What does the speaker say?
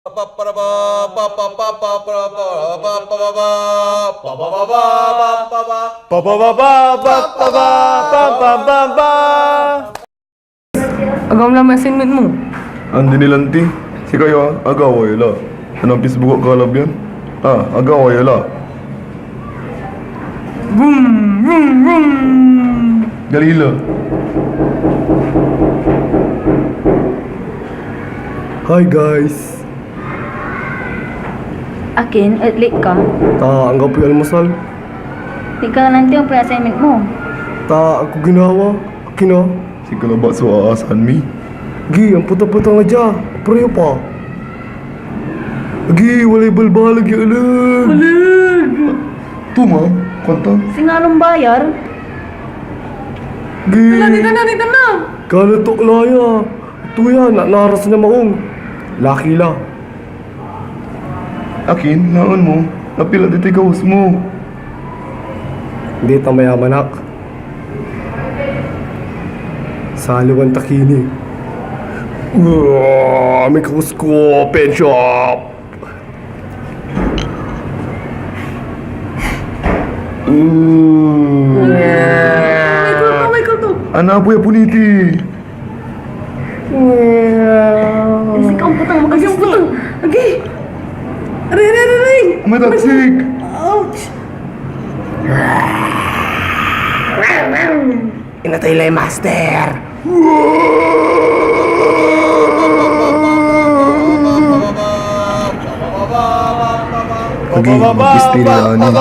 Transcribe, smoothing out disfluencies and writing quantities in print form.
Agam lang assignment mo. Andi nilanti. Si kayo agaway la. Anong Facebook kalab yan? Agaway la. Boom, boom, boom. Galila. Hi guys. Akin, at late ka. Anggap yung almusal. Di ka na nanti ang pre-assignment mo. Ako ginawa. Akin na. Si kalaba so aasan mi. Gi, ang puta-puta nga dya. Preyo pa. Gi, walay balbalag yung alag. Alag! Tuma, kwanta. Singalong bayar. Gi. Dito na. Kalatok laya. Ito yan, naras na maong. Laki la. Akin, naon mo. Napila dito ikaws mo. Hindi tamayaman ak. Sa aliwan takini. May kaus ko, pen shop. May kulto. Anak po ya puniti. Kasi ka ang putang mag-assistant. Okay. Aray. May taksik. Ouch. Inatay lang master. Pagi, mag-stay na ni.